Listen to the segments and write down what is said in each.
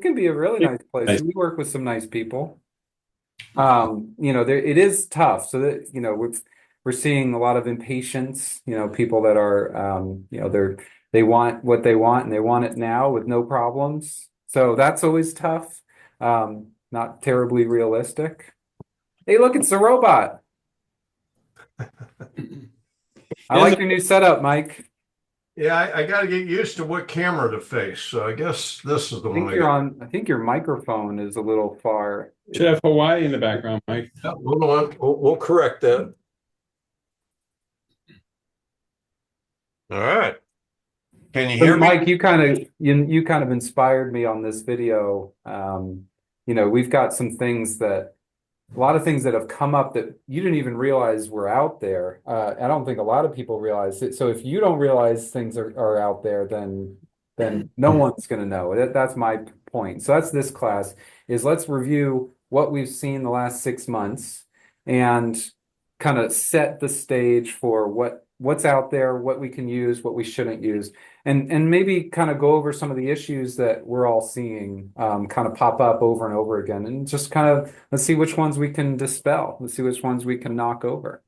can be a really nice place. Nice. We work with some nice people. There it is tough. So that, we're seeing a lot of impatience, people that are they want what they want and they want it now with no problems. So that's always tough. Not terribly realistic. Hey, look, it's a robot. I Here's a, like your new setup, Mike. Yeah, I got to get used to what camera to face. So I guess this is the one I got. I think your microphone is a little far. should have Hawaii in the background, Mike. Hold on. We'll correct that. All right. Can you So hear me? Mike, you kind of inspired me on this video. We've got some things that a lot of things that have come up that you didn't even realize were out there. I don't think a lot of people realize it. So if you don't realize things are out there, then no one's going to know. That's my point. So that's this class is let's review what we've seen the last 6 months and kind of set the stage for what's out there, what we can use, what we shouldn't use, and maybe kind of go over some of the issues that we're all seeing kind of pop up over and over again, and just kind of let's see which ones we can dispel. Let's see which ones we can knock over.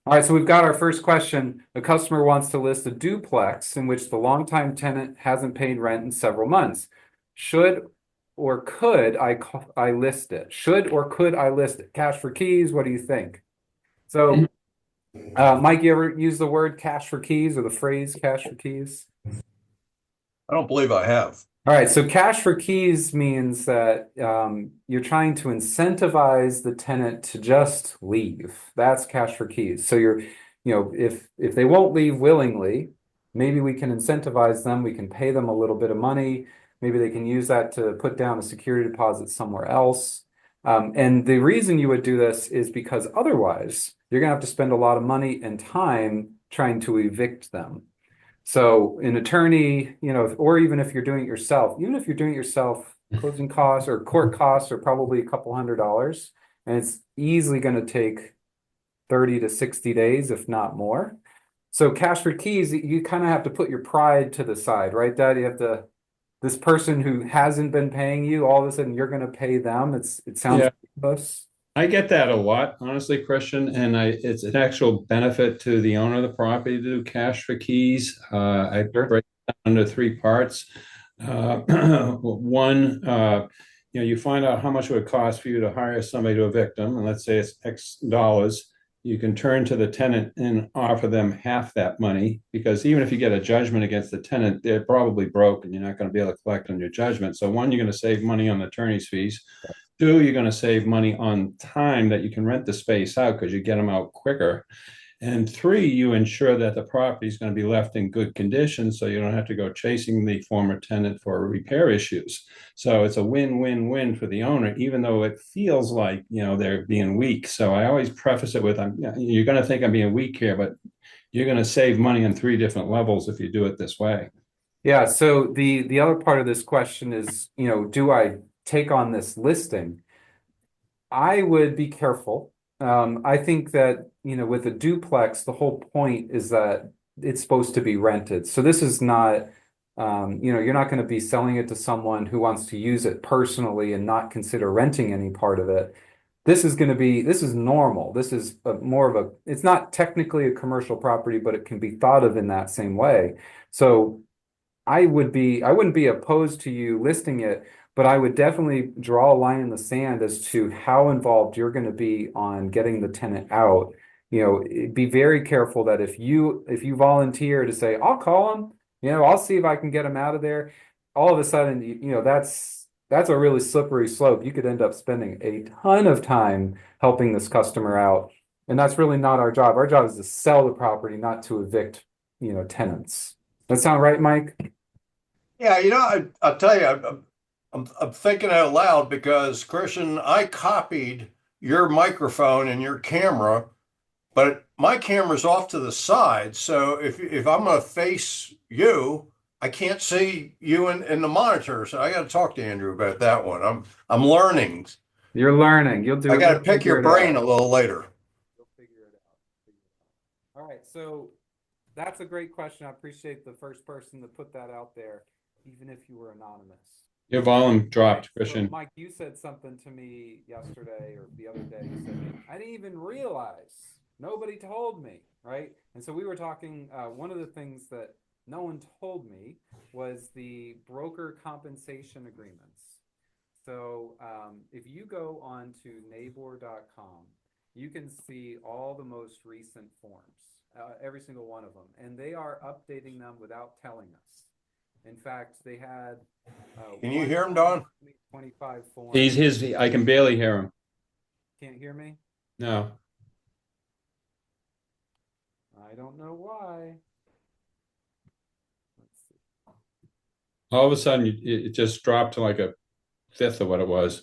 All right, so we've got our first question. A customer wants to list a duplex in which the longtime tenant hasn't paid rent in several months. Should or could I list it? Should or could I list it? Cash for keys, what do you think? So, Mike, you ever use the word cash for keys or the phrase cash for keys? I don't believe I have. All right, so cash for keys means that you're trying to incentivize the tenant to just leave. That's cash for keys. So if they won't leave willingly, maybe we can incentivize them. We can pay them a little bit of money. Maybe they can use that to put down a security deposit somewhere else. And the reason you would do this is because otherwise you're going to have to spend a lot of money and time trying to evict them. So an attorney, or even if you're doing it yourself, closing costs or court costs are probably a couple $100, and it's easily going to take 30 to 60 days, if not more. So cash for keys, you kind of have to put your pride to the side, right, Dad? You have to, this person who hasn't been paying you, all of a sudden you're going to pay them. It sounds Yeah, close. I get that a lot, honestly, Christian, and it's an actual benefit to the owner of the property to do cash for keys. I Sure. break it down into three parts. One, you find out how much it would cost for you to hire somebody to evict them, and let's say it's X dollars. You can turn to the tenant and offer them half that money because even if you get a judgment against the tenant, they're probably broke and you're not going to be able to collect on your judgment. So one, you're going to save money on the attorney's fees. Two, you're going to save money on time that you can rent the space out because you get them out quicker. And three, you ensure that the property is going to be left in good condition so you don't have to go chasing the former tenant for repair issues. So it's a win-win-win for the owner, even though it feels like, they're being weak. So I always preface it with, you're going to think I'm being weak here, but you're going to save money on three different levels if you do it this way. Yeah, so the other part of this question is, do I take on this listing? I would be careful. I think that, with a duplex, the whole point is that it's supposed to be rented. So this is not, you're not going to be selling it to someone who wants to use it personally and not consider renting any part of it. This is normal. This is more of it's not technically a commercial property, but it can be thought of in that same way. So I wouldn't be opposed to you listing it, but I would definitely draw a line in the sand as to how involved you're going to be on getting the tenant out. Be very careful that if you volunteer to say, I'll call him, I'll see if I can get him out of there, all of a sudden, that's a really slippery slope. You could end up spending a ton of time helping this customer out. And that's really not our job. Our job is to sell the property, not to evict, tenants. That sound right, Mike? Yeah, I'll tell you, I'm thinking out loud because Christian, I copied your microphone and your camera, but my camera's off to the side. So if I'm going to face you, I can't see you in the monitor. So I got to talk to Andrew about that one. I'm learning. You're learning. I got to You'll pick figure your it brain a out. little later. You'll figure it out. All right, so that's a great question. I appreciate the first person to put that out there, even if you were anonymous. Your volume dropped, So Christian. Mike, you said something to me yesterday or the other day. You said, I didn't even realize. Nobody told me, right? And so we were talking, one of the things that no one told me was the broker compensation agreements. So if you go on to nabor.com, you can see all the most recent forms, every single one of them, and they are updating them without telling us. In fact, they had Can you hear him, Don? 25 forms. I can barely hear him. Can't hear me? No. I don't know why. Let's see. All of a sudden, it just dropped to like a fifth of what it was.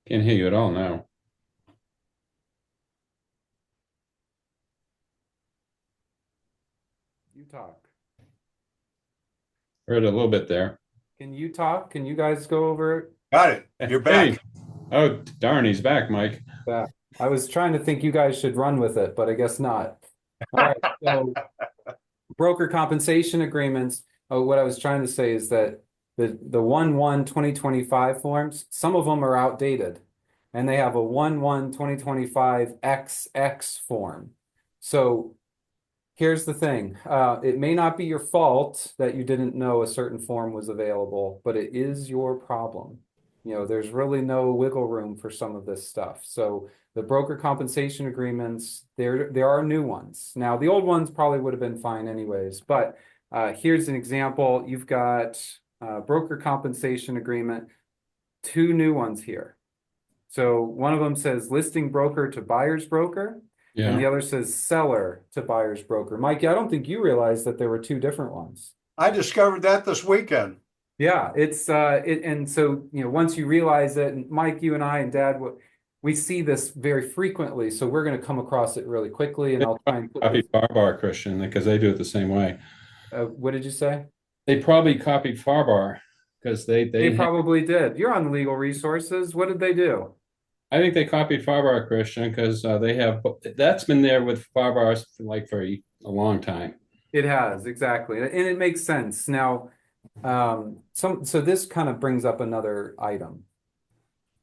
Can't hear you at all now. You talk. Heard a little bit there. Can you talk? Can you guys go over it? Got it. You're back. Hey. Oh, darn, he's back, Mike. Yeah. I was trying to think you guys should run with it, but I guess not. All right. So broker compensation agreements. Oh, what I was trying to say is that the 1/1/2025 forms, some of them are outdated, and they have a 1/1/2025 XX form. So here's the thing. It may not be your fault that you didn't know a certain form was available, but it is your problem. You know, there's really no wiggle room for some of this stuff. So the broker compensation agreements, there are new ones. Now, the old ones probably would have been fine anyways, but here's an example. You've got broker compensation agreement, two new ones here. So one of them says listing broker to buyer's broker, and the Yeah. other says seller to buyer's broker. Mikey, I don't think you realized that there were two different ones. I discovered that this weekend. Yeah, it's and so once you realize it, and Mike, you and I and Dad, we see this very frequently, so we're going to come across it really quickly, and They I'll try and put this. copied Farbar, Christian, because they do it the same way. What did you say? They probably copied Farbar because They probably did. You're on legal resources. What did they do? I think they copied Farbar, Christian, because they have that's been there with Farbar like for a long time. It has, exactly, and it makes sense. Now, so this kind of brings up another item.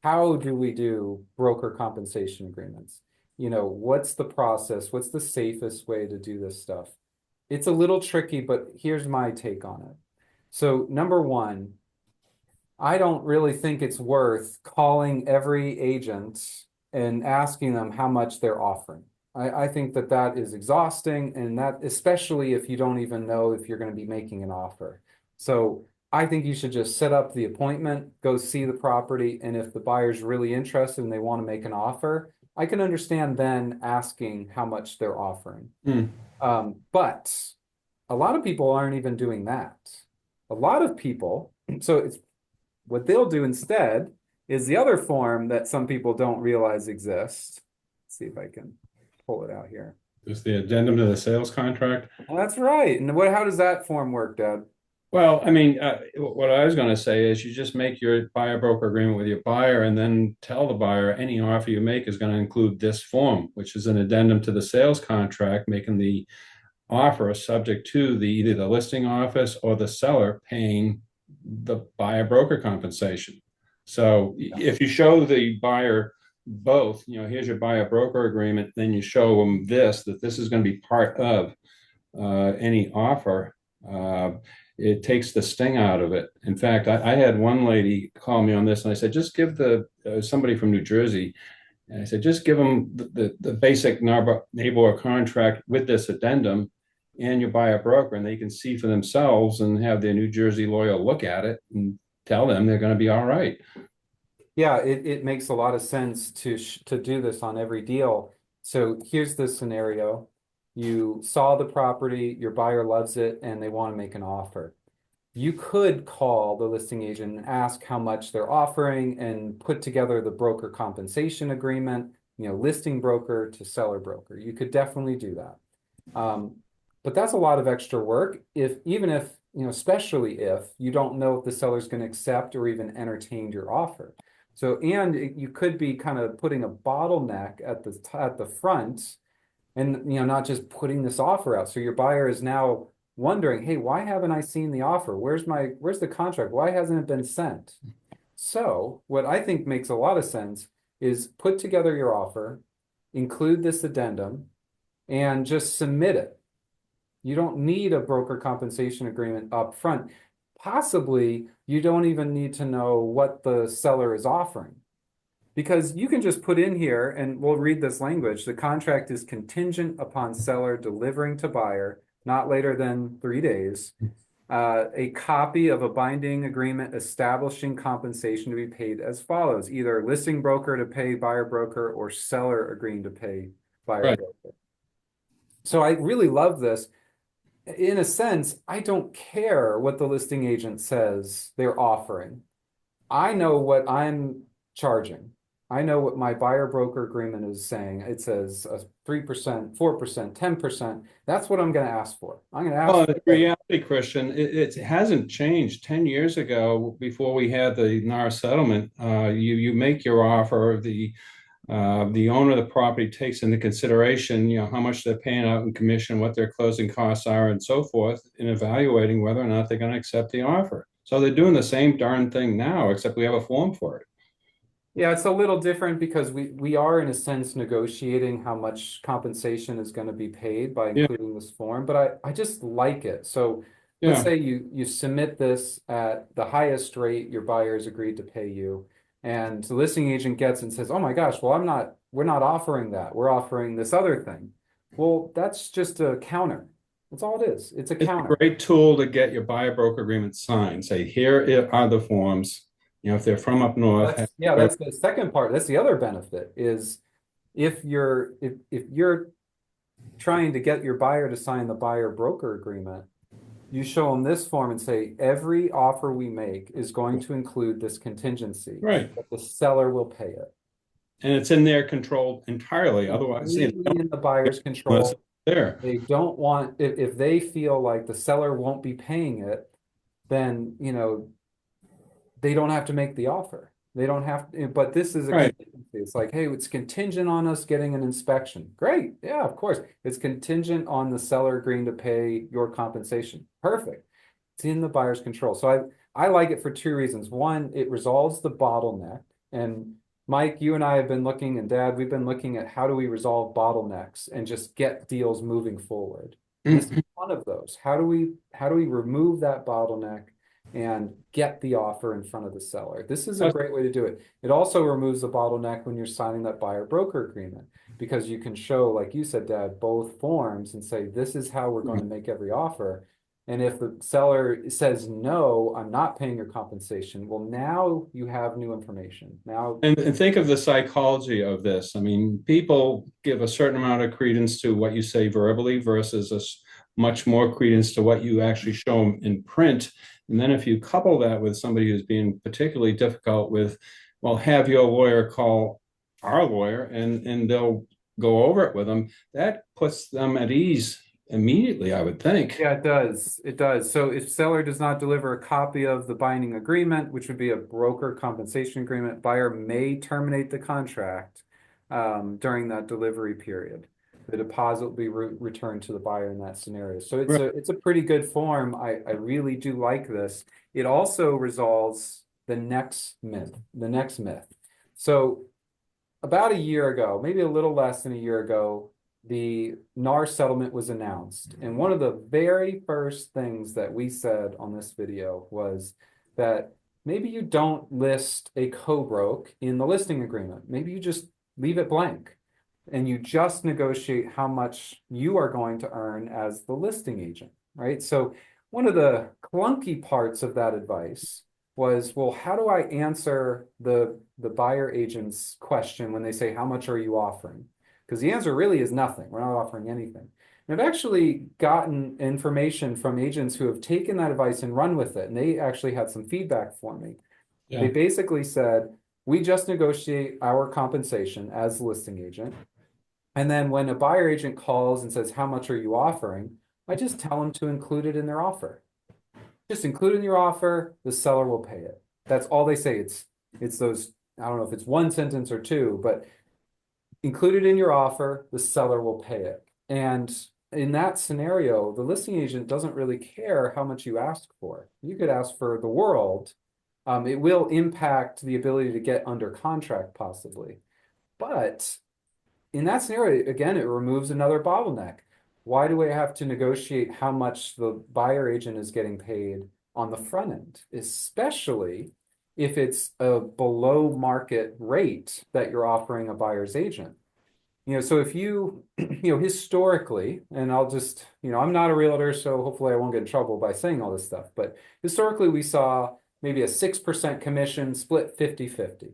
How do we do broker compensation agreements? What's the process? What's the safest way to do this stuff? It's a little tricky, but here's my take on it. So number one, I don't really think it's worth calling every agent and asking them how much they're offering. I think that is exhausting, and that especially if you don't even know if you're going to be making an offer. So I think you should just set up the appointment, go see the property, and if the buyer's really interested and they want to make an offer, I can understand then asking how much they're offering. But a lot of people aren't even doing that. A lot of people, so it's what they'll do instead is the other form that some people don't realize exists. Let's see if I can pull it out here. It's the addendum to the sales contract. Well, that's right. And how does that form work, Dad? Well, I mean, what I was going to say is you just make your buyer broker agreement with your buyer and then tell the buyer any offer you make is going to include this form, which is an addendum to the sales contract, making the offer subject to either the listing office or the seller paying the buyer broker compensation. So if you show the buyer both, here's your buyer broker agreement, then you show them that this is going to be part of any offer. It takes the sting out of it. In fact, I had one lady call me on this, and I said, just give somebody from New Jersey, and I said, just give them the basic NABOR contract with this addendum and you buy a broker, and they can see for themselves and have their New Jersey lawyer look at it and tell them they're going to be all right. Yeah, it makes a lot of sense to do this on every deal. So here's the scenario. You saw the property, your buyer loves it, and they want to make an offer. You could call the listing agent and ask how much they're offering and put together the broker compensation agreement, listing broker to seller broker. You could definitely do that. But that's a lot of extra work even if, especially if you don't know if the seller's going to accept or even entertain your offer. So, and you could be kind of putting a bottleneck at the front, and not just putting this offer out. So your buyer is now wondering, hey, why haven't I seen the offer? Where's the contract? Why hasn't it been sent? So what I think makes a lot of sense is put together your offer, include this addendum, and just submit it. You don't need a broker compensation agreement up front. Possibly you don't even need to know what the seller is offering, because you can just put in here, and we'll read this language: the contract is contingent upon seller delivering to buyer not later than 3 days a copy of a binding agreement establishing compensation to be paid as follows: either listing broker to pay buyer broker, or seller agreeing to pay buyer Right. broker. So I really love this. In a sense, I don't care what the listing agent says they're offering. I know what I'm charging. I know what my buyer broker agreement is saying. It says 3%, 4%, 10%. That's what I'm going to ask for. I'm going to ask Well, for in reality, Christian, it hasn't changed. 10 years ago, before we had the NAR settlement, you make your offer. The owner of the property takes into consideration, how much they're paying out in commission, what their closing costs are, and so forth, in evaluating whether or not they're going to accept the offer. So they're doing the same darn thing now, except we have a form for it. Yeah, it's a little different because we are in a sense negotiating how much compensation is going to be paid by Yeah, including this form, but I just like it. So let's yeah, say you submit this at the highest rate your buyer's agreed to pay you, and the listing agent gets and says, "Oh my gosh, well we're not offering that. We're offering this other thing." Well, that's just a counter. That's all it is. It's a it's a counter. great tool to get your buyer broker agreement signed. Say, here are the forms. If they're from up north, That's the second part. That's the other benefit is if you're trying to get your buyer to sign the buyer broker agreement, you show them this form and say, every offer we make is going to include this contingency, right, but the seller will pay it. and it's in their control entirely. Otherwise, Completely in the buyer's unless control. it's there. They don't want, if they feel like the seller won't be paying it, then, they don't have to make the offer. They don't have to, but this is a Right. contingency. It's like, hey, it's contingent on us getting an inspection. Great. Yeah, of course. It's contingent on the seller agreeing to pay your compensation. Perfect. It's in the buyer's control. So I like it for two reasons. One, it resolves the bottleneck. And Mike, you and I have been looking, and Dad, we've been looking at how do we resolve bottlenecks and just get deals moving forward. This is one of those. How do we remove that bottleneck and get the offer in front of the seller? This is a great way to do it. It also removes the bottleneck when you're signing that buyer broker agreement, because you can show, like you said, Dad, both forms and say, this is how we're going to make every offer. And if the seller says, no, I'm not paying your compensation, well, now you have new information. Now, And think of the psychology of this. I mean, people give a certain amount of credence to what you say verbally versus much more credence to what you actually show them in print. And then if you couple that with somebody who's being particularly difficult with, well, have your lawyer call our lawyer and they'll go over it with them, that puts them at ease immediately, I would think. yeah, it does. It does. So if seller does not deliver a copy of the binding agreement, which would be a broker compensation agreement, buyer may terminate the contract during that delivery period. The deposit will be returned to the buyer in that scenario. So Right. it's a pretty good form. I really do like this. It also resolves the next myth. So about a year ago, maybe a little less than a year ago, the NAR settlement was announced. And one of the very first things that we said on this video was that maybe you don't list a co-broke in the listing agreement. Maybe you just leave it blank and you just negotiate how much you are going to earn as the listing agent, right? So one of the clunky parts of that advice was, well, how do I answer the buyer agent's question when they say, how much are you offering? Because the answer really is nothing. We're not offering anything. And I've actually gotten information from agents who have taken that advice and run with it. And they actually had some feedback for me. Yeah. They basically said, we just negotiate our compensation as the listing agent. And then when a buyer agent calls and says, how much are you offering? I just tell them to include it in their offer. Just include it in your offer, the seller will pay it. That's all they say. It's those I don't know if it's one sentence or two, but included in your offer, the seller will pay it. And in that scenario, the listing agent doesn't really care how much you ask for. You could ask for the world. It will impact the ability to get under contract possibly. But in that scenario, again, it removes another bottleneck. Why do I have to negotiate how much the buyer agent is getting paid on the front end, especially if it's a below market rate that you're offering a buyer's agent? So if you, historically, and I'll just, I'm not a realtor, so hopefully I won't get in trouble by saying all this stuff, but historically we saw maybe a 6% commission split 50-50.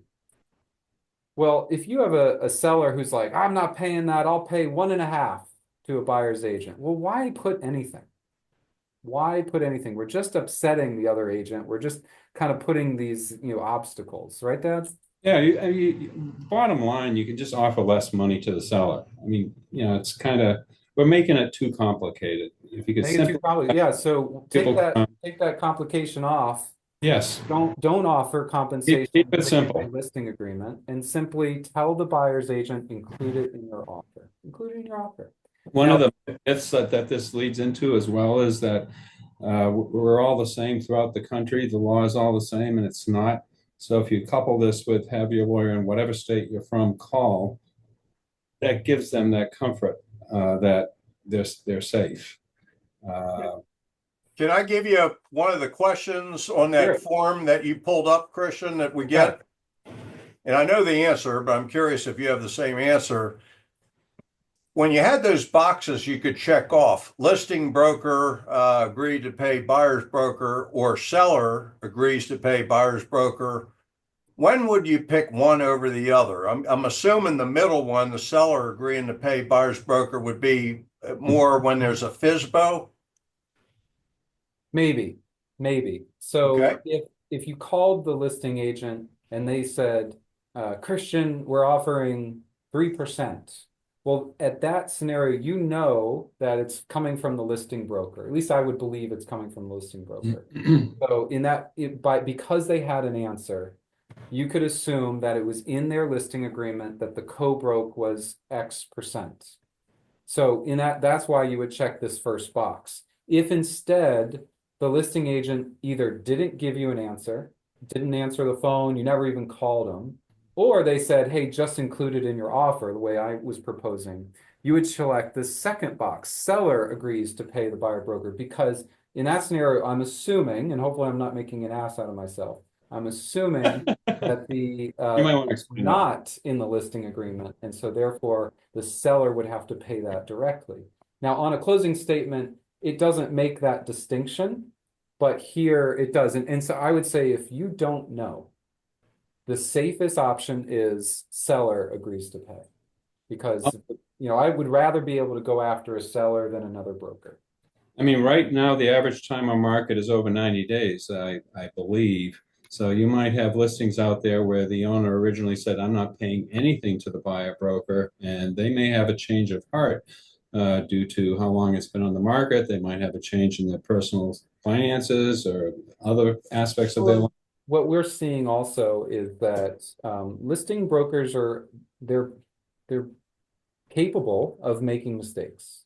Well, if you have a seller who's like, I'm not paying that, I'll pay 1.5 to a buyer's agent. Well, why put anything? Why put anything? We're just upsetting the other agent. We're just kind of putting these, obstacles, right, Dad? Yeah, bottom line, you can just offer less money to the seller. I mean, it's kind of, we're making it too complicated. If you could Make it too simplify complicated. Yeah, so people, take that complication off. yes, Don't offer compensation keep it within simple. your listing agreement and simply tell the buyer's agent, include it in your offer. Include it in your offer. One Now, of the myths that this leads into as well is that we're all the same throughout the country. The law is all the same, and it's not. So if you couple this with have your lawyer in whatever state you're from call, that gives them that comfort that they're safe. Uh, Can I give you one of the questions on that sure. form that you pulled up, Christian, that we Yeah. get? And I know the answer, but I'm curious if you have the same answer. When you had those boxes you could check off, listing broker agreed to pay buyer's broker, or seller agrees to pay buyer's broker, when would you pick one over the other? I'm assuming the middle one, the seller agreeing to pay buyer's broker, would be more when there's a FSBO. Maybe, maybe. So Okay. if you called the listing agent and they said, Christian, we're offering 3%. Well, at that scenario, you know that it's coming from the listing broker. At least I would believe it's coming from the listing broker. So because they had an answer, you could assume that it was in their listing agreement that the co-broke was X%. So that's why you would check this first box. If instead the listing agent either didn't give you an answer, didn't answer the phone, you never even called them, or they said, hey, just include it in your offer, the way I was proposing, you would select the second box. Seller agrees to pay the buyer broker, because in that scenario, I'm assuming, and hopefully I'm not making an ass out of myself, I'm assuming that the You might want to it's explain that. not in the listing agreement, and so therefore the seller would have to pay that directly. Now, on a closing statement, it doesn't make that distinction, but here it does. And so I would say if you don't know, the safest option is seller agrees to pay, because I would rather be able to go after a seller than another broker. I mean, right now, the average time on market is over 90 days, I believe. So you might have listings out there where the owner originally said, I'm not paying anything to the buyer broker, and they may have a change of heart due to how long it's been on the market. They might have a change in their personal finances or other aspects of their life. What we're seeing also is that listing brokers they're capable of making mistakes.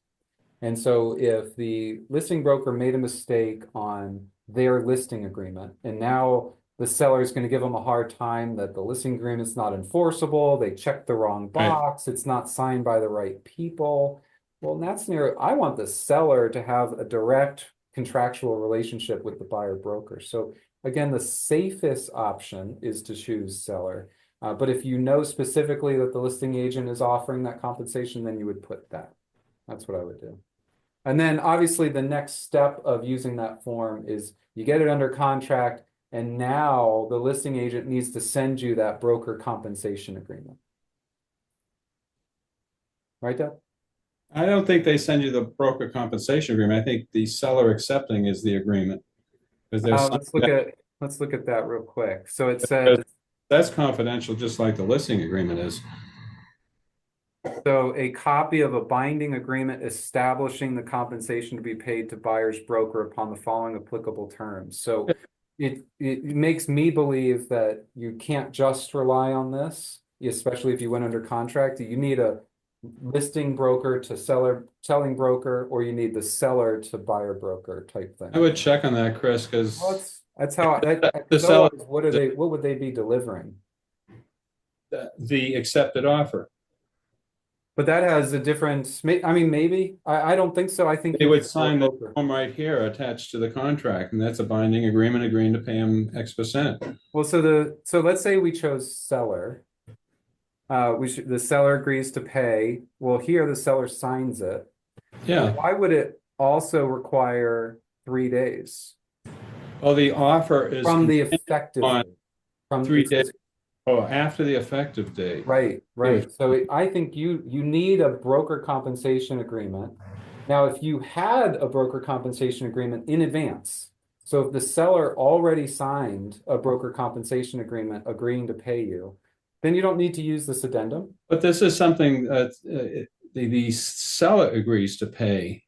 And so if the listing broker made a mistake on their listing agreement, and now the seller is going to give them a hard time that the listing agreement is not enforceable, they checked the wrong box, it's not signed by the right people. Well, in that scenario, I want the seller to have a direct contractual relationship with the buyer broker. So again, the safest option is to choose seller. But if you know specifically that the listing agent is offering that compensation, then you would put that. That's what I would do. And then obviously the next step of using that form is you get it under contract, and now the listing agent needs to send you that broker compensation agreement. Right, Deb? I don't think they send you the broker compensation agreement. I think the seller accepting is the agreement. Because there's let's look at that real quick. So it says, that's confidential, just like the listing agreement is. so a copy of a binding agreement establishing the compensation to be paid to buyer's broker upon the following applicable terms. So it makes me believe that you can't just rely on this, especially if you went under contract. You need a listing broker to selling broker, or you need the seller to buyer broker type I thing. would check on that, Chris, Well, because that's how the because seller, otherwise, what would they be delivering? the accepted offer. But that has a different, I mean, maybe. I don't think so. I think They you would need more sign the broker. form right here attached to the contract, and that's a binding agreement agreeing to pay them X%. Well, so let's say we chose seller. The seller agrees to pay. Well, here the seller signs it. Well, Yeah. why would it also require 3 days Well, the offer is from the contingent effective on date? From 3 days. Oh, after the effective date. right, Hmm. right. So I think you need a broker compensation agreement. Now, if you had a broker compensation agreement in advance, so if the seller already signed a broker compensation agreement agreeing to pay you, then you don't need to use this addendum. But this is something that the seller agrees to pay.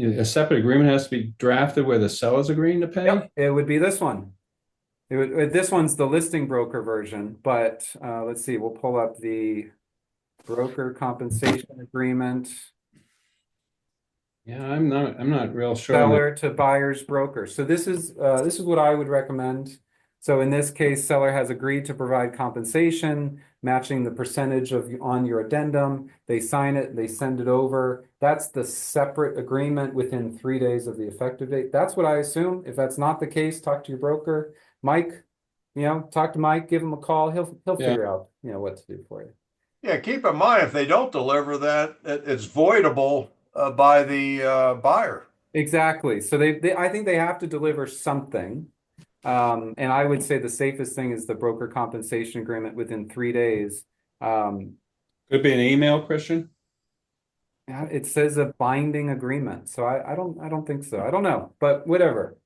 A separate agreement has to be drafted where the seller's agreeing to pay. Yep, it would be this one. This one's the listing broker version, but let's see, we'll pull up the broker compensation agreement, Yeah, I'm not real sure on that. seller to buyer's broker. So this is what I would recommend. So in this case, seller has agreed to provide compensation, matching the percentage of on your addendum. They sign it, they send it over. That's the separate agreement within 3 days of the effective date. That's what I assume. If that's not the case, talk to your broker. Mike, talk to Mike, give him a call. He'll Yeah. figure out, what to do for you. Yeah, keep in mind if they don't deliver that, it's voidable by the buyer. Exactly. So I think they have to deliver something. And I would say the safest thing is the broker compensation agreement within 3 days. Could be an email, Christian. Yeah, it says a binding agreement, so I don't think so. I don't know, but whatever.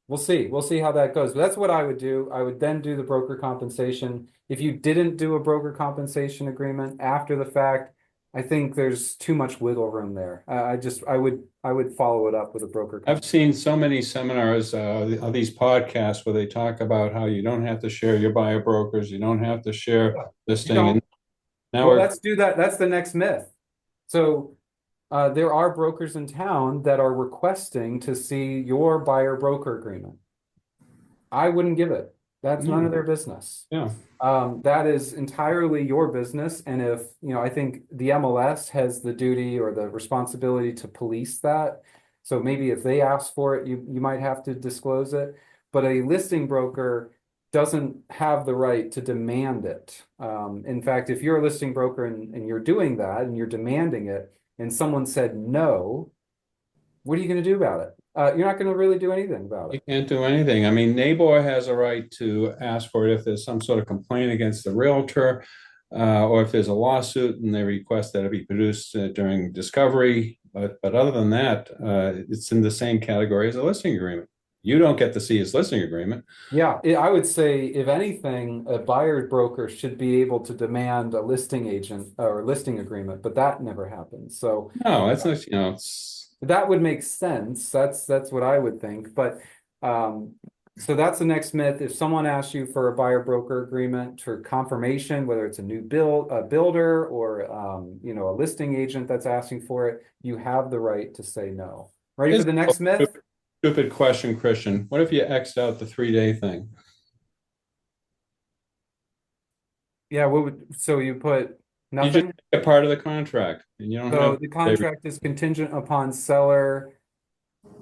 We'll see. We'll see how that goes. But that's what I would do. I would then do the broker compensation. If you didn't do a broker compensation agreement after the fact, I think there's too much wiggle room there. I would follow it up with a broker. I've seen so many seminars of these podcasts where they talk about how you don't have to share your buyer brokers, you don't have to share this You thing. And don't. now Well, we're let's do that. That's the next myth. So there are brokers in town that are requesting to see your buyer broker agreement. I wouldn't give it. That's none of their business. yeah. That is entirely your business. And if, I think the MLS has the duty or the responsibility to police that. So maybe if they ask for it, you might have to disclose it. But a listing broker doesn't have the right to demand it. In fact, if you're a listing broker and you're doing that and you're demanding it, and someone said no, what are you going to do about it? You're not going to really do anything about You it. can't do anything. I mean, Nabor has a right to ask for it if there's some sort of complaint against the realtor, or if there's a lawsuit and they request that it be produced during discovery. But other than that, it's in the same category as a listing agreement. You don't get to see his listing agreement. Yeah, I would say, if anything, a buyer broker should be able to demand a listing agent or listing agreement, but that never happens. So No, it's not, it's that would make sense. That's what I would think. But so that's the next myth. If someone asks you for a buyer broker agreement for confirmation, whether it's a builder or a listing agent that's asking for it, you have the right to say no. Ready for the next myth? stupid question, Christian. What if you X'd out the 3-day thing? Yeah, so you put You just nothing? make it part of the contract and you don't So have the contract is contingent upon seller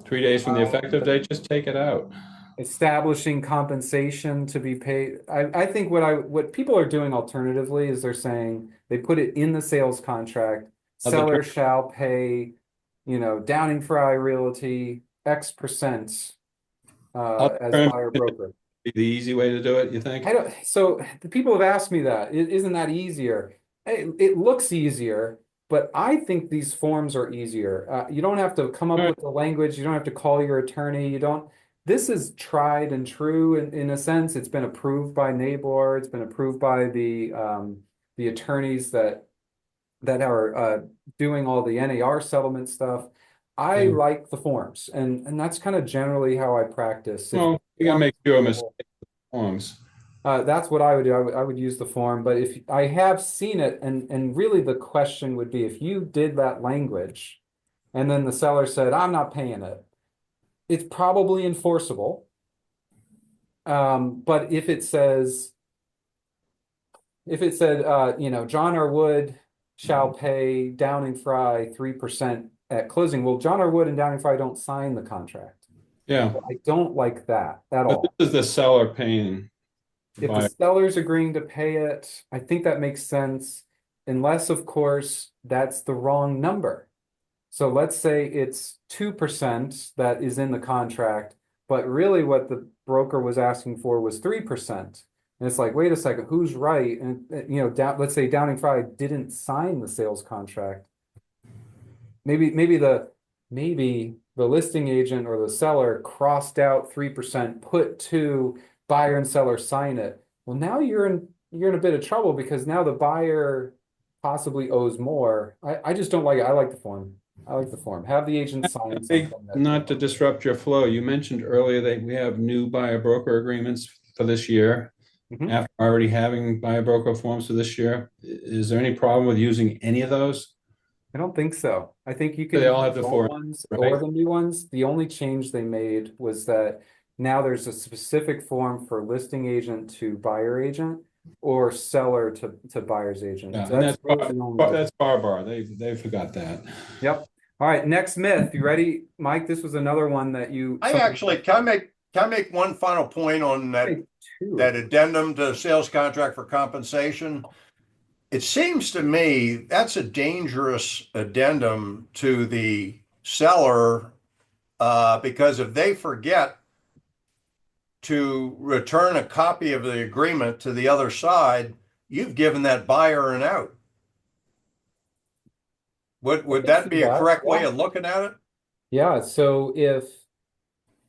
3 days from the effective date, just take it out. establishing compensation to be paid. I think what people are doing alternatively is they're saying they put it in the sales contract. Other Seller term- shall pay, Downing Fry Realty X% other as terms buyer broker. be the easy way to do it, you think? So the people have asked me that. Isn't that easier? It looks easier, but I think these forms are easier. You don't have to come up All right. with the language. You don't have to call your attorney. You don't. This is tried and true in a sense. It's been approved by NABOR. It's been approved by the attorneys that are doing all the NAR settlement stuff. I And, like the forms, and that's kind of generally how I practice. If well, you gotta form make is fewer mistakes available, with forms. that's what I would do. I would use the form, but if I have seen it, and really the question would be if you did that language, and then the seller said, "I'm not paying it," it's probably enforceable. But if it said, John R. Wood shall pay Downing Fry 3% at closing, well, John R. Wood and Downing Fry don't sign the contract. Yeah, I don't like that at but all. this is the seller paying the If the buyer. seller's agreeing to pay it, I think that makes sense, unless, of course, that's the wrong number. So let's say it's 2% that is in the contract, but really what the broker was asking for was 3%. And it's like, wait a second, who's right? And let's say Downing Fry didn't sign the sales contract. Maybe the listing agent or the seller crossed out 3%, put two, buyer and seller sign it. Well, now you're in a bit of trouble because now the buyer possibly owes more. I just don't like it. I like the form. I like the form. Have the agent sign Hey, something that. not to disrupt your flow, you mentioned earlier that we have new buyer broker agreements for this year. Mhm. After already having buyer broker forms for this year, is there any problem with using any of those? I don't think so. I think you can They use all have the the old four, ones or right? the new ones. The only change they made was that now there's a specific form for listing agent to buyer agent or seller to buyer's agent. Yeah, So and that's really the only difference. that's bar. They forgot that. Yep. All right, next myth. You ready, Mike? This was another one that I someone actually can I make one final point on that made two. that addendum to sales contract for compensation? It seems to me that's a dangerous addendum to the seller because if they forget to return a copy of the agreement to the other side, you've given that buyer an out. I Would can that see be a that. correct way Yeah. of looking at it? Yeah. So if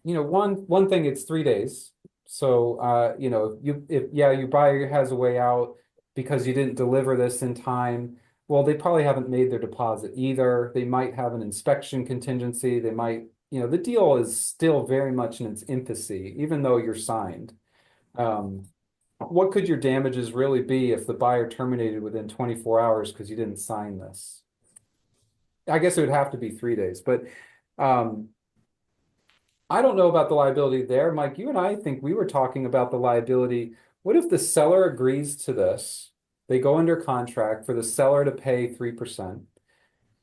one thing, it's 3 days. So if your buyer has a way out because you didn't deliver this in time, well, they probably haven't made their deposit either. They might have an inspection contingency. They might, the deal is still very much in its infancy, even though you're signed. Um, what could your damages really be if the buyer terminated within 24 hours because you didn't sign this? I guess it would have to be 3 days, but um, I don't know about the liability there. Mike, you and I think we were talking about the liability. What if the seller agrees to this? They go under contract for the seller to pay 3%,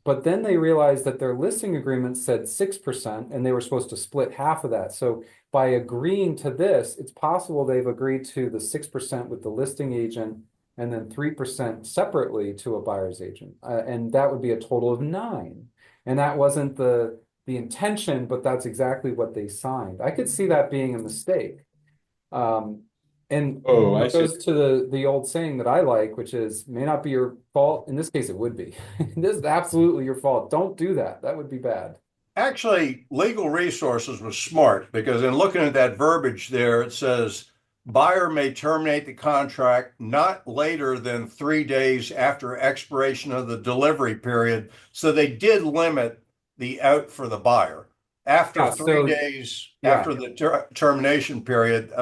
but then they realize that their listing agreement said 6% and they were supposed to split half of that. So by agreeing to this, it's possible they've agreed to the 6% with the listing agent and then 3% separately to a buyer's agent. And that would be a total of 9. And that wasn't the intention, but that's exactly what they signed. I could see that being a mistake. Um, and Oh, I it see. goes to the old saying that I like, which is may not be your fault. In this case, it would be. This is absolutely your fault. Don't do that. That would be bad. Actually, Legal Resources was smart because in looking at that verbiage there, it says buyer may terminate the contract not later than 3 days after expiration of the delivery period. So they did limit the out for the buyer. After Yeah. three So days yeah. after the termination period,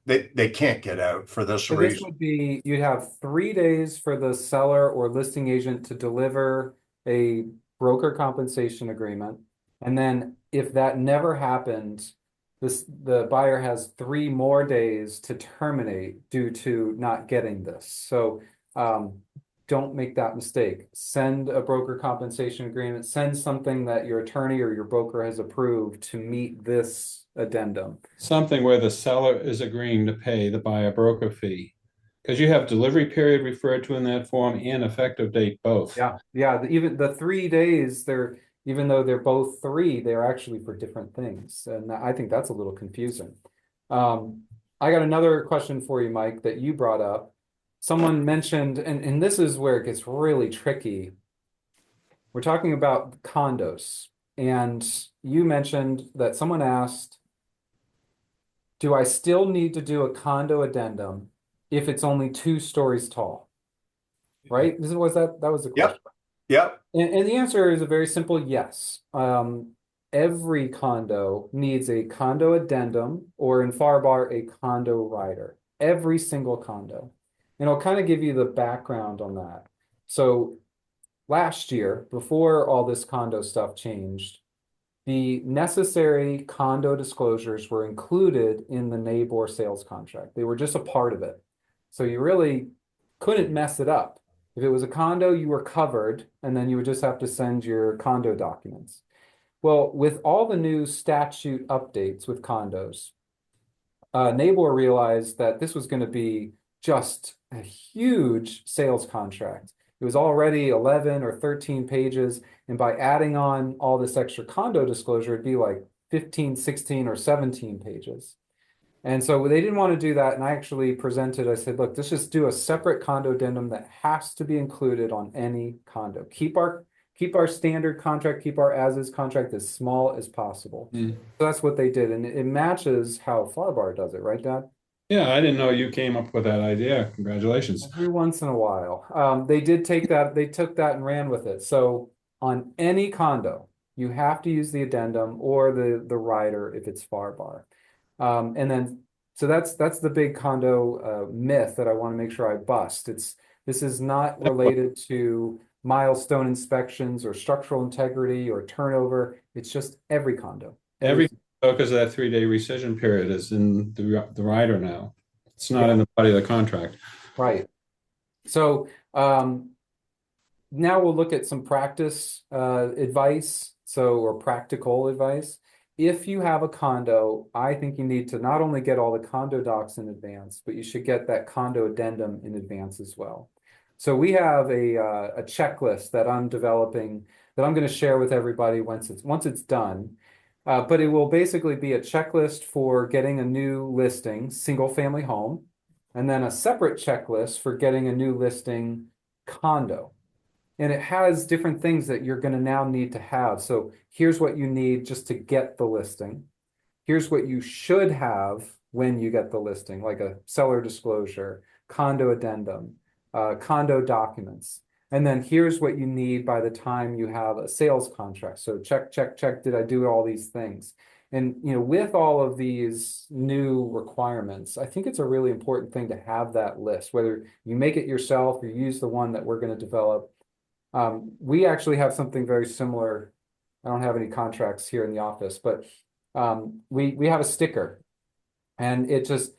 they can't get out for this So this reason. would be you'd have 3 days for the seller or listing agent to deliver a broker compensation agreement. And then if that never happened, the buyer has 3 more days to terminate due to not getting this. So don't make that mistake. Send a broker compensation agreement, send something that your attorney or your broker has approved to meet this addendum. Something where the seller is agreeing to pay the buyer broker fee. Because you have delivery period referred to in that form and effective date both. Yeah, yeah. Even the 3 days, even though they're both three, they're actually for different things, and I think that's a little confusing. Um, I got another question for you, Mike, that you brought up. Someone mentioned, and this is where it gets really tricky. We're talking about condos, and you mentioned that someone asked, "Do I still need to do a condo addendum if it's only 2 stories tall?" Right? This was that was the Yep. question. Yep. And the answer is a very simple yes. Every condo needs a condo addendum, or in FARBAR, a condo rider. Every single condo. And I'll kind of give you the background on that. So last year, before all this condo stuff changed, the necessary condo disclosures were included in the NABOR sales contract. They were just a part of it. So you really couldn't mess it up. If it was a condo, you were covered, and then you would just have to send your condo documents. Well, with all the new statute updates with condos, NABOR realized that this was going to be just a huge sales contract. It was already 11 or 13 pages. And by adding on all this extra condo disclosure, it'd be like 15, 16, or 17 pages. And so they didn't want to do that. And I actually presented, I said, look, let's just do a separate condo addendum that has to be included on any condo. Keep our standard contract, keep our as-is contract as small as possible. Mm. So that's what they did. And it matches how FARBAR does it, right, Dad? Yeah, I didn't know you came up with that idea. Congratulations. Every once in a while. They did take that, they took that and ran with it. So on any condo, you have to use the addendum or the rider if it's FARBAR. And then, so that's the big condo myth that I want to make sure I bust. This is not related to milestone inspections or structural integrity or turnover. It's just every condo. Every because of that 3-day rescission period is in the rider now. It's not Yeah. in the body of the contract. Right. So now we'll look at some practice advice, or practical advice. If you have a condo, I think you need to not only get all the condo docs in advance, but you should get that condo addendum in advance as well. So we have a checklist that I'm developing that I'm going to share with everybody once it's done. But it will basically be a checklist for getting a new listing, single family home, and then a separate checklist for getting a new listing condo. And it has different things that you're going to now need to have. So here's what you need just to get the listing. Here's what you should have when you get the listing, like a seller disclosure, condo addendum, condo documents. And then here's what you need by the time you have a sales contract. So check, check, check. Did I do all these things? And with all of these new requirements, I think it's a really important thing to have that list, whether you make it yourself or use the one that we're going to develop. We actually have something very similar. I don't have any contracts here in the office, but we have a sticker, and it just,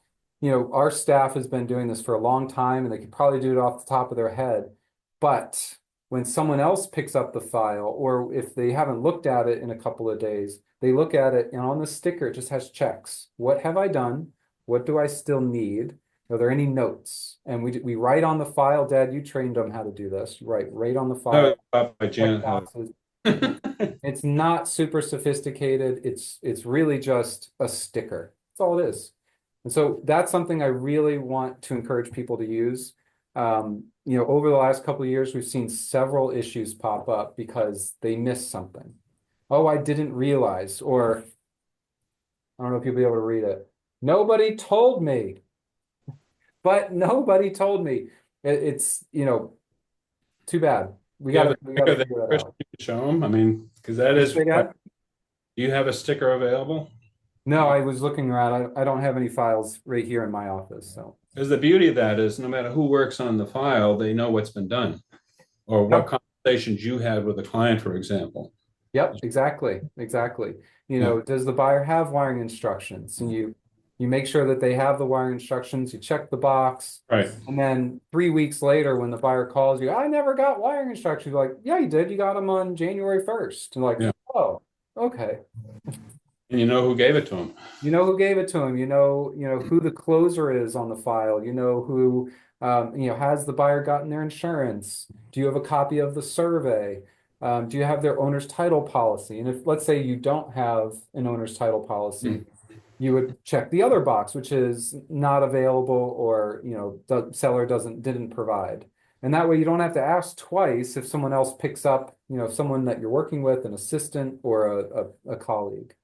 our staff has been doing this for a long time, and they could probably do it off the top of their head. But when someone else picks up the file, or if they haven't looked at it in a couple of days, they look at it, and on the sticker, it just has checks. What have I done? What do I still need? Are there any notes? And we write on the file. Dad, you trained them how to do this. You write right on the file. By Janet. It's not super sophisticated. It's really just a sticker. That's all it is. And so that's something I really want to encourage people to use. Over the last couple of years, we've seen several issues pop up because they missed something. Oh, I didn't realize, or I don't know if you'll be able to read it. Nobody told me. But nobody told me. It's too bad. We got to figure that out. Show them. I mean, because that is. Do you have a sticker available? No, I was looking around. I don't have any files right here in my office. So, because the beauty of that is, no matter who works on the file, they know what's been done, or what conversations you had with the client, for example. Yep, exactly. Does the buyer have wiring instructions? And you make sure that they have the wiring instructions. You check the box, right? And then 3 weeks later, when the buyer calls you, I never got wiring instructions. You're like, yeah, you did. You got them on January 1st. And like, oh, okay. And you know who gave it to him. You know who gave it to him. You know who the closer is on the file. You know who, has the buyer gotten their insurance? Do you have a copy of the survey? Do you have their owner's title policy? And if, let's say, you don't have an owner's title policy, you would check the other box, which is not available, or the seller didn't provide. And that way you don't have to ask twice if someone else picks up, someone that you're working with, an assistant or a colleague.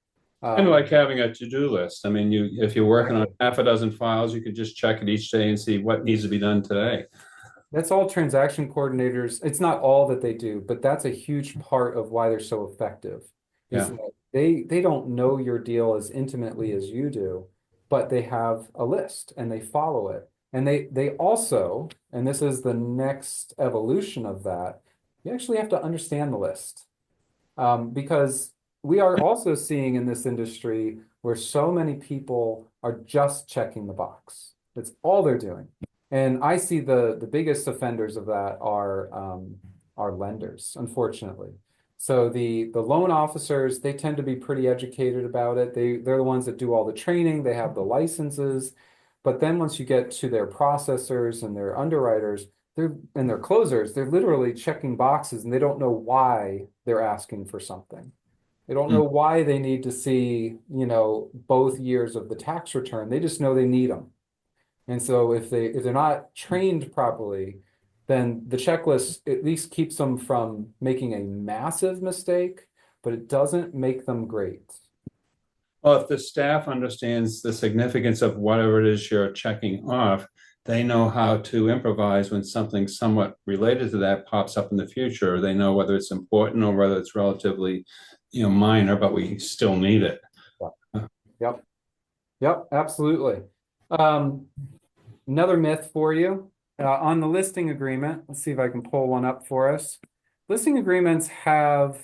Kind of like having a to-do list. I mean, if you're working on half a dozen files, you could just check it each day and see what needs to be done today. That's all transaction coordinators. It's not all that they do, but that's a huge part of why they're so effective. Is Yeah. that they don't know your deal as intimately as you do, but they have a list and they follow it. And they also, and this is the next evolution of that, you actually have to understand the list. Because we are also seeing in this industry where so many people are just checking the box. That's all they're doing. And I see the biggest offenders of that are lenders, unfortunately. So the loan officers, they tend to be pretty educated about it. They're the ones that do all the training, they have the licenses. But then once you get to their processors and their underwriters, they're and their closers, they're literally checking boxes and they don't know why they're asking for something. They don't Mm. know why they need to see, both years of the tax return. They just know they need them. And so if they're not trained properly, then the checklist at least keeps them from making a massive mistake, but it doesn't make them great. Well, if the staff understands the significance of whatever it is you're checking off, they know how to improvise when something somewhat related to that pops up in the future. They know whether it's important or whether it's relatively, minor, but we still need it. Yep. Yep, absolutely. Um, Another myth for you on the listing agreement. Let's see if I can pull one up for us. Listing agreements have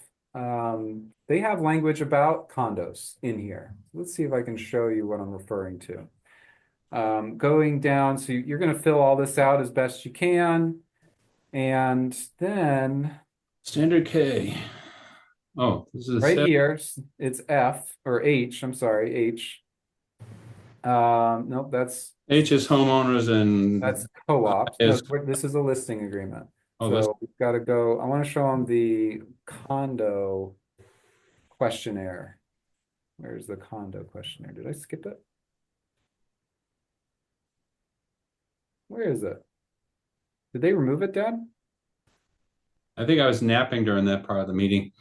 they have language about condos in here. Let's see if I can show you what I'm referring to. Going down, so you're going to fill all this out as best you can, and then Standard K. Oh, this is right here it's F or H. I'm sorry, H. Nope, H is homeowners and that's co-op. No, is this is a listing agreement. this. So we've got to go. I want to show them the condo questionnaire. Where's the condo questionnaire? Did I skip it? Where is it? Did they remove it, Dad? I think I was napping during that part of the meeting.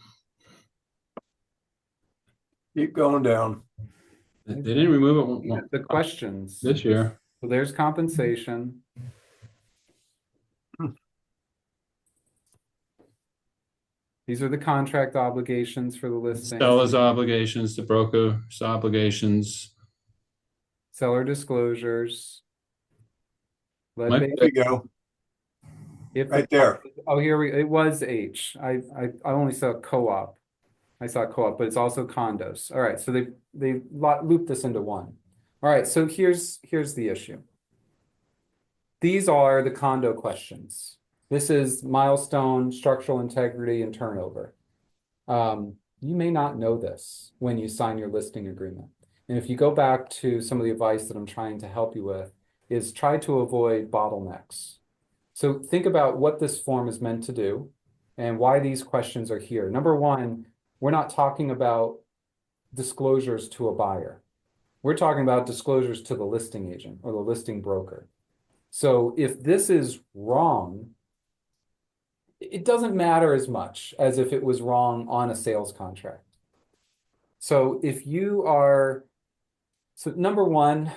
Keep going down. They didn't remove it The questions. this year. So there's compensation. These are the contract obligations for the listing. Seller's obligations, the broker's obligations. Seller disclosures. Might There you go. If Right there. Oh, it was H. I only saw co-op. I saw co-op, but it's also condos. All right, so they looped this into one. All right, so here's the issue. These are the condo questions. This is milestone, structural integrity, and turnover. You may not know this when you sign your listing agreement. And if you go back to some of the advice that I'm trying to help you with, is try to avoid bottlenecks. So think about what this form is meant to do and why these questions are here. Number one, we're not talking about disclosures to a buyer. We're talking about disclosures to the listing agent or the listing broker. So if this is wrong, it doesn't matter as much as if it was wrong on a sales contract. So number one,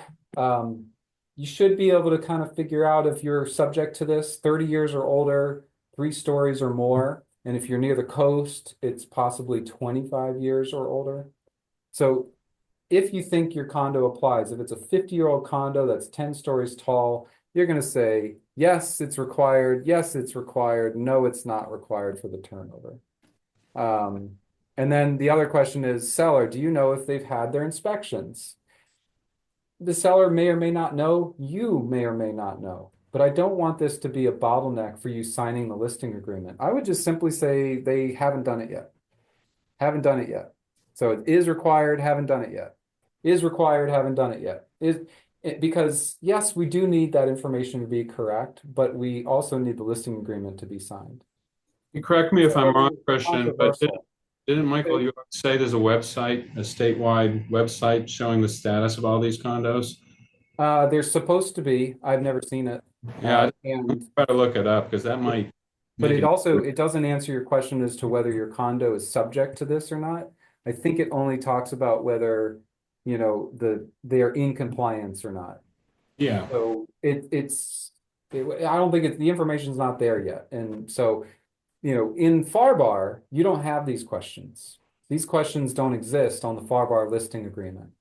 you should be able to kind of figure out if you're subject to this 30 years or older, 3 stories or more. And if you're near the coast, it's possibly 25 years or older. So if you think your condo applies, if it's a 50-year-old condo that's 10 stories tall, you're going to say, yes, it's required. Yes, it's required. No, it's not required for the turnover. And then the other question is, seller, do you know if they've had their inspections? The seller may or may not know, you may or may not know, but I don't want this to be a bottleneck for you signing the listing agreement. I would just simply say they haven't done it yet. Haven't done it yet. So it is required, haven't done it yet. Is required, haven't done it yet. Because yes, we do need that information to be correct, but we also need the listing agreement to be signed. You correct me if I'm wrong, It's Christian, but controversial. didn't Michael, you say there's a website, a statewide website showing the status of all these condos? There's supposed to be. I've never seen it. Yeah, And try to look it up because that might But make it doesn't answer your question as to whether your condo is subject to this or not. I think it only talks about whether, they are in compliance or not. Yeah, So it's I don't think the information's not there yet. And so, in FARBAR, you don't have these questions. These questions don't exist on the FARBAR listing agreement.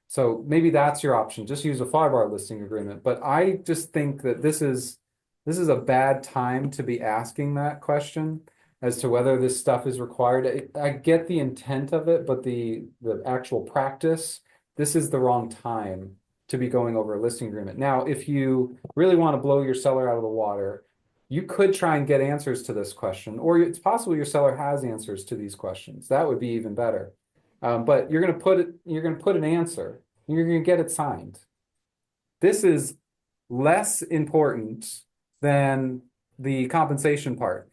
So maybe that's your option. Just use a FARBAR listing agreement. But I just think that this is a bad time to be asking that question as to whether this stuff is required. I get the intent of it, but the actual practice, this is the wrong time to be going over a listing agreement. Now, if you really want to blow your seller out of the water, you could try and get answers to this question, or it's possible your seller has answers to these questions. That would be even better. But you're going to put an answer, and you're going to get it signed. This is less important than the compensation part.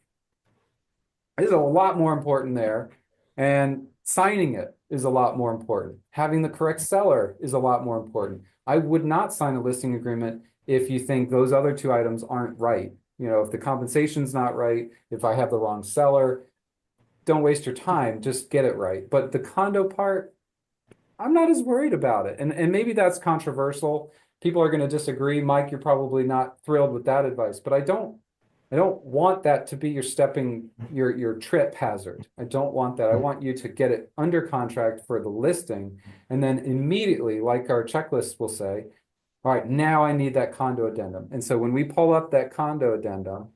Is a lot more important there. And signing it is a lot more important. Having the correct seller is a lot more important. I would not sign a listing agreement if you think those other two items aren't right. If the compensation's not right, if I have the wrong seller, don't waste your time, just get it right. But the condo part, I'm not as worried about it. And maybe that's controversial. People are going to disagree. Mike, you're probably not thrilled with that advice, but I don't want that to be your trip hazard. I don't want that. I want you to get it under contract for the listing, and then immediately, like our checklist will say, all right, now I need that condo addendum. And so when we pull up that condo addendum,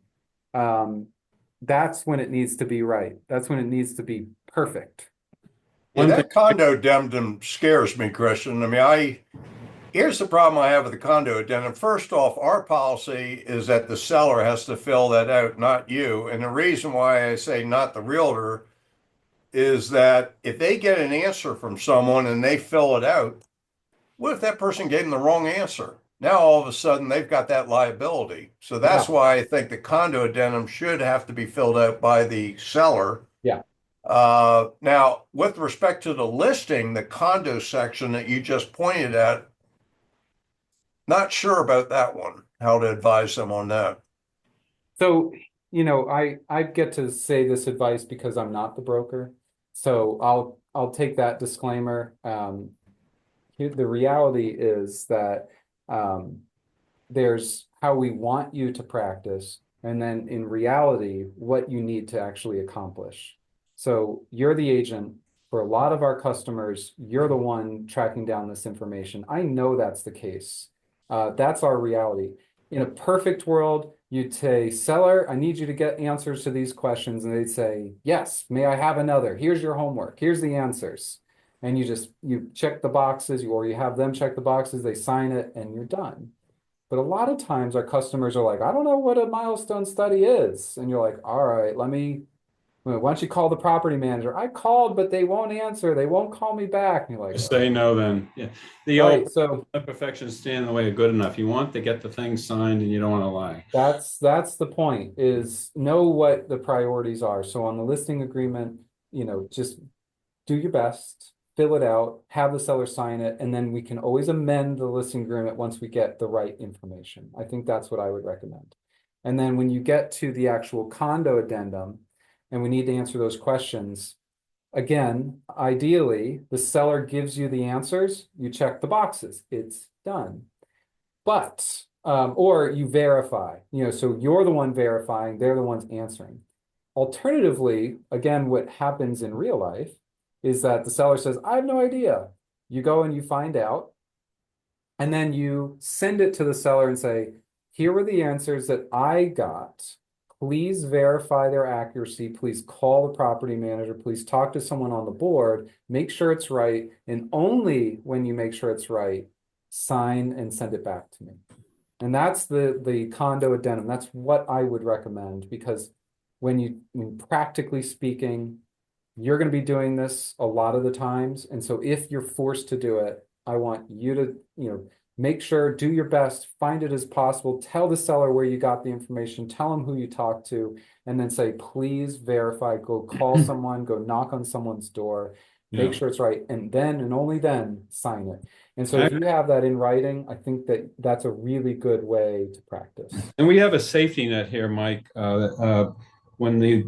that's when it needs to be right. That's when it needs to be perfect. Yeah, that condo addendum scares me, Christian. I mean, here's the problem I have with the condo addendum. First off, our policy is that the seller has to fill that out, not you. And the reason why I say not the realtor is that if they get an answer from someone and they fill it out, what if that person gave them the wrong answer? Now all of a sudden they've got that liability. So that's Yeah. why I think the condo addendum should have to be filled out by the seller. Yeah. Now, with respect to the listing, the condo section that you just pointed at, not sure about that one, how to advise them on that. So, I get to say this advice because I'm not the broker. So I'll take that disclaimer. The reality is that there's how we want you to practice, and then in reality, what you need to actually accomplish. So you're the agent for a lot of our customers. You're the one tracking down this information. I know that's the case. That's our reality. In a perfect world, you'd say, seller, I need you to get answers to these questions. And they'd say, yes, may I have another? Here's your homework. Here's the answers. And you check the boxes, or you have them check the boxes, they sign it, and you're done. But a lot of times our customers are like, I don't know what a milestone study is. And you're like, all right, why don't you call the property manager? I called, but they won't answer. They won't call me back. And you're like, Say no then. Yeah. The right. old So let perfection stand in the way of good enough. You want to get the thing signed and you don't want to lie. that's the point, is know what the priorities are. So on the listing agreement, just do your best, fill it out, have the seller sign it, and then we can always amend the listing agreement once we get the right information. I think that's what I would recommend. And then when you get to the actual condo addendum and we need to answer those questions, again, ideally, the seller gives you the answers, you check the boxes, it's done. But, or you verify, so you're the one verifying, they're the ones answering. Alternatively, again, what happens in real life is that the seller says, I have no idea. You go and you find out, and then you send it to the seller and say, here were the answers that I got. Please verify their accuracy. Please call the property manager. Please talk to someone on the board. Make sure it's right. And only when you make sure it's right, sign and send it back to me. And that's the condo addendum. That's what I would recommend, because practically speaking, you're going to be doing this a lot of the times. And so if you're forced to do it, I want you to, make sure, do your best, find it as possible, tell the seller where you got the information, tell them who you talked to, and then say, please verify, go call someone, go knock on someone's door, make sure it's right. And then, and only then, sign it. And so if you have that in writing, I think that that's a really good way to practice. And we have a safety net here, Mike. When the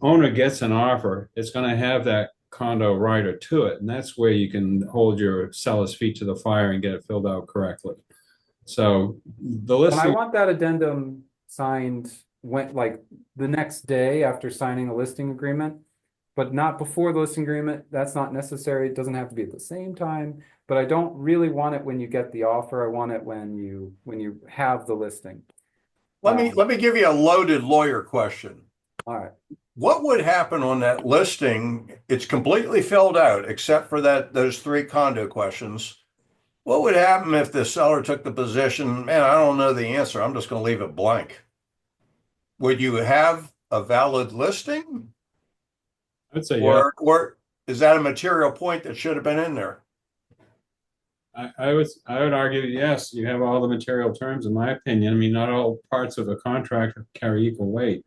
owner gets an offer, it's going to have that condo rider to it. And that's where you can hold your seller's feet to the fire and get it filled out correctly. So the And I listing, want that addendum signed when, like, the next day after signing a listing agreement, but not before the listing agreement. That's not necessary. It doesn't have to be at the same time, but I don't really want it when you get the offer. I want it when you have the listing. Let me give you a loaded lawyer question. All right. What would happen on that listing? It's completely filled out except for those three condo questions. What would happen if the seller took the position, man, I don't know the answer. I'm just going to leave it blank. Would you have a valid listing? I would say, yeah, Or is that a material point that should have been in there? I would argue, yes, you have all the material terms, in my opinion. I mean, not all parts of a contract carry equal weight.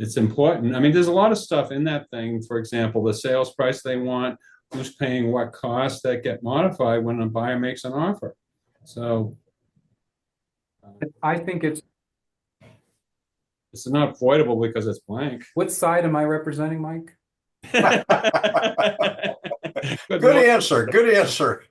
It's important. I mean, there's a lot of stuff in that thing. For example, the sales price they want, who's paying what costs that get modified when a buyer makes an offer. So I think it's not voidable because it's blank. what side am I representing, Mike? Good answer. Good answer.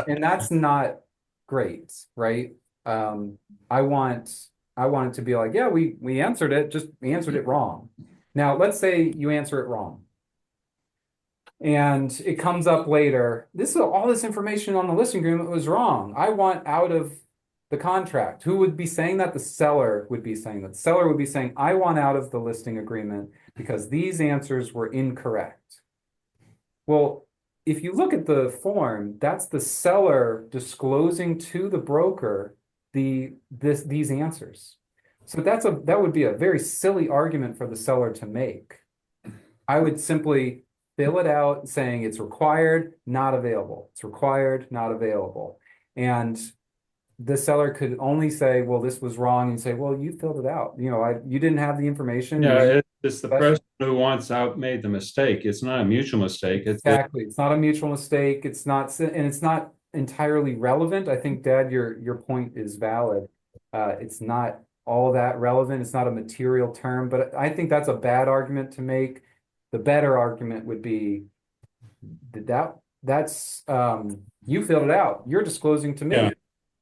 And that's not great, right? I want it to be like, yeah, we answered it, just we answered it wrong. Now, let's say you answer it wrong. And it comes up later. All this information on the listing agreement was wrong. I want out of the contract. Who would be saying that? The seller would be saying that. The seller would be saying, I want out of the listing agreement because these answers were incorrect. Well, if you look at the form, that's the seller disclosing to the broker these answers. So that would be a very silly argument for the seller to make. I would simply fill it out saying it's required, not available. It's required, not available. And the seller could only say, well, this was wrong, and say, well, you filled it out. You didn't have the information. Yeah, it's the person who wants out made the mistake. It's not a mutual mistake. Exactly. It's not a mutual mistake. It's not, and it's not entirely relevant. I think, Dad, your point is valid. It's not all that relevant. It's not a material term, but I think that's a bad argument to make. The better argument would be that's you filled it out. You're disclosing to me. Yeah.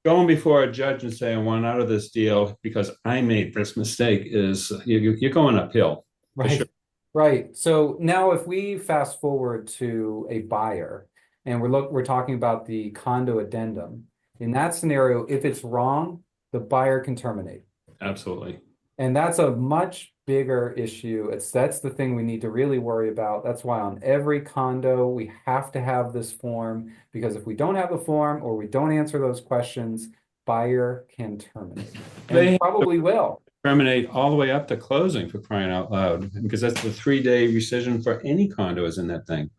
Going before a judge and saying I want out of this deal because I made this mistake is you're going uphill. Right. Sure. Right. So now if we fast forward to a buyer and we're talking about the condo addendum, in that scenario, if it's wrong, the buyer can terminate. Absolutely. And that's a much bigger issue. That's the thing we need to really worry about. That's why on every condo, we have to have this form, because if we don't have the form or we don't answer those questions, buyer can terminate. And They probably will. Terminate all the way up to closing, for crying out loud, because that's the 3-day rescission for any condo is in that thing.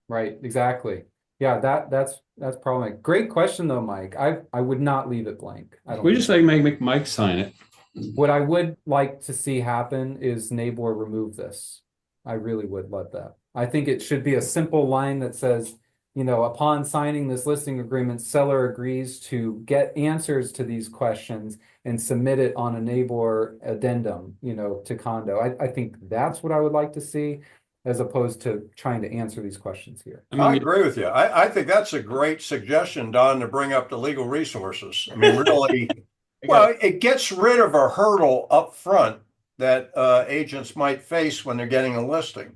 Right, exactly. Yeah, that's probably great question though, Mike. I would not leave it blank. We just like make Mike sign it. What I would like to see happen is NABOR remove this. I really would love that. I think it should be a simple line that says, upon signing this listing agreement, seller agrees to get answers to these questions and submit it on a NABOR addendum, to condo. I think that's what I would like to see, as opposed to trying to answer these questions here. I agree with you. I think that's a great suggestion, Don, to bring up the legal resources. I mean, really, well, it gets rid of a hurdle up front that agents might face when they're getting a listing.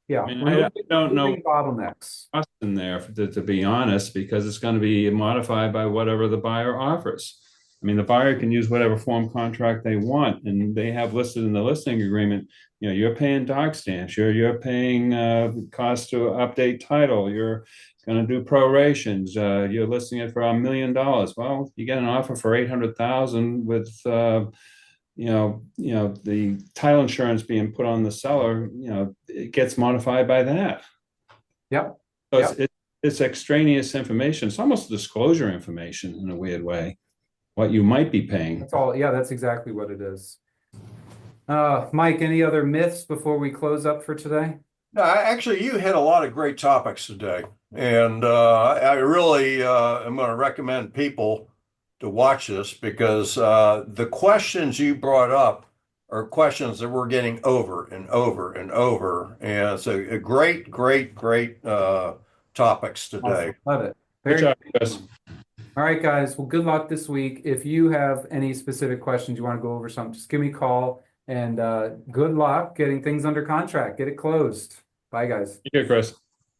Yeah, I don't know bottlenecks in there to be honest, because it's going to be modified by whatever the buyer offers. I mean, the buyer can use whatever form contract they want, and they have listed in the listing agreement. You're paying dog stamps, you're paying cost to update title, you're going to do prorations, you're listing it for $1 million. Well, you get an offer for 800,000 with the title insurance being put on the seller, it gets modified by that. Yep. So Yep. It's extraneous information. It's almost disclosure information in a weird way, what you might be paying. That's all. Yeah, that's exactly what it is. Mike, any other myths before we close up for today? No, actually, you hit a lot of great topics today. And I really am going to recommend people to watch this, because the questions you brought up are questions that we're getting over and over and over. And it's a great topics today. Awesome. Love it. Good job, Chris. All right, guys. Well, good luck this week. If you have any specific questions you want to go over something, just give me a call and good luck getting things under contract. Get it closed. Bye, guys. Okay, Chris.